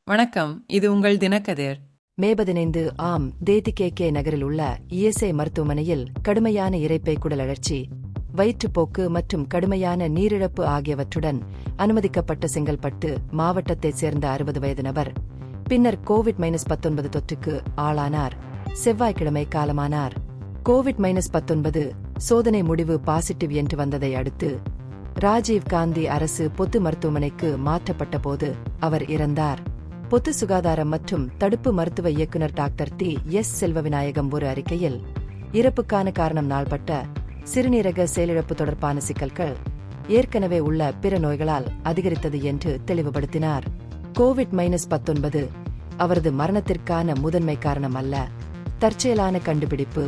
வணக்கம், இது உங்கள் தினக்கதிர். மே 15 ஆம் தேதி நகரில் உள்ள இஎஸ்ஐ மருத்துவமனையில் கடுமையான இரைப்பை குடலழற்சி, வயிற்றுப்போக்கு மற்றும் கடுமையான நீரிழப்பு ஆகியவற்றுடன் அனுமதிக்கப்பட்ட செங்கல்பட்டு மாவட்டத்தைச் சேர்ந்த 60 வயது நபர் பின்னர் கோவிட்-19 தொற்றுக்கு ஆளானார். செவ்வாய்க்கிழமை காலமானார். கோவிட்-19 சோதனை முடிவு பாசிட்டிவ் என்று வந்ததை அடுத்து ராஜீவ் காந்தி அரசு பொது மருத்துவமனைக்கு மாற்றப்பட்ட போது அவர் இறந்தார். பொது சுகாதாரம் மற்றும் தடுப்பு மருத்துவ இயக்குநர் டாக்டர் டி.எஸ். செல்வவிநாயகம் ஒரு அறிக்கையில் இறப்புக்கான காரணம் நாள்பட்ட சிறுநீரக செயலிழப்பு தொடர்பான சிக்கல்கள் ஏற்கனவே உள்ள பிற நோய்களால் அதிகரித்தது என்று தெளிவுபடுத்தினார். கோவிட்-19 அவரது மரணத்திற்கான முதன்மை காரணம் அல்ல, தற்செயலான கண்டுபிடிப்பு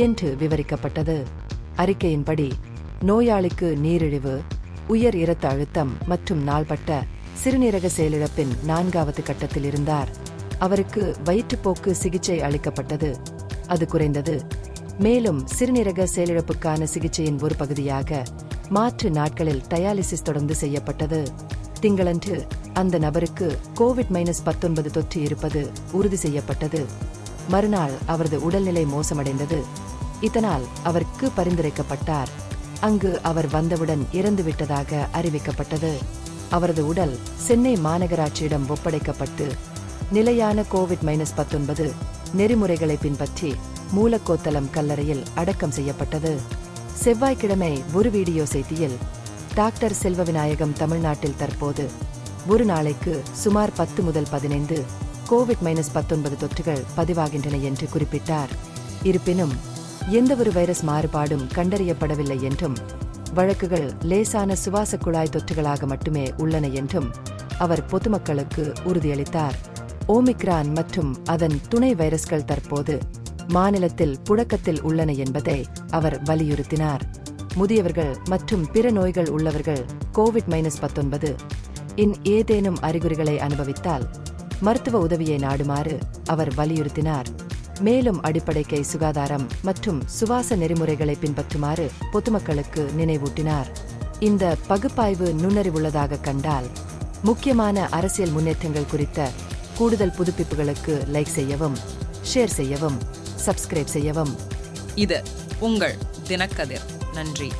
என்று விவரிக்கப்பட்டது. அறிக்கையின்படி நோயாளிக்கு நீரிழிவு, உயர் இரத்த அழுத்தம் மற்றும் நாள்பட்ட சிறுநீரக செயலிழப்பின் 4வது கட்டத்தில் இருந்தார். அவருக்கு வயிற்றுப்போக்கு சிகிச்சை அளிக்கப்பட்டது, அது குறைந்தது. மேலும் சிறுநீரக செயலிழப்புக்கான சிகிச்சையின் ஒரு பகுதியாக மாற்று நாட்களில் டயாலிசிஸ் தொடர்ந்து செய்யப்பட்டது. திங்களன்று அந்த நபருக்கு கோவிட்-19 தொற்று இருப்பது உறுதி செய்யப்பட்டது. மறுநாள் அவரது உடல்நிலை மோசமடைந்தது. இதனால் அவருக்கு பரிந்துரைக்கப்பட்டார். அங்கு அவர் வந்தவுடன் இறந்துவிட்டதாக அறிவிக்கப்பட்டது. அவரது உடல் சென்னை மாநகராட்சியிடம் ஒப்படைக்கப்பட்டு நிலையான கோவிட்-19 நெறிமுறைகளை பின்பற்றி மூலக்கோத்தலம் கல்லறையில் அடக்கம் செய்யப்பட்டது. செவ்வாய்க்கிழமை ஒரு வீடியோ செய்தியில் டாக்டர் செல்வவிநாயகம் தமிழ்நாட்டில் தற்போது ஒரு நாளைக்கு சுமார் 10 முதல் 15 கோவிட்-19 தொற்றுகள் பதிவாகின்றன என்று குறிப்பிட்டார். இருப்பினும் எந்தவொரு வைரஸ் மாறுபாடும் கண்டறியப்படவில்லை என்றும் வழக்குகள் லேசான சுவாச குழாய் தொற்றுகளாக மட்டுமே உள்ளன என்றும் அவர் பொதுமக்களுக்கு உறுதியளித்தார். ஓமிக்ரான் மற்றும் அதன் துணை வைரஸ்கள் தற்போது மாநிலத்தில் புழக்கத்தில் உள்ளன என்பதை அவர் வலியுறுத்தினார். முதியவர்கள் மற்றும் பிற நோய்கள் உள்ளவர்கள் கோவிட்-19 இன் ஏதேனும் அறிகுறிகளை அனுபவித்தால் மருத்துவ உதவியை நாடுமாறு அவர் வலியுறுத்தினார். மேலும் அடிப்படை கை சுகாதாரம் மற்றும் சுவாச நெறிமுறைகளை பின்பற்றுமாறு பொதுமக்களுக்கு நினைவூட்டினார். இந்த பகுப்பாய்வு நுண்ணறிவுள்ளதாக கண்டால் முக்கியமான அரசியல் முன்னேற்றங்கள் குறித்த கூடுதல் புதுப்பிப்புகளுக்கு லைக் செய்யவும், ஷேர் செய்யவும், சப்ஸ்கிரைப் செய்யவும். இது உங்கள் தினக்கதிர். நன்றி.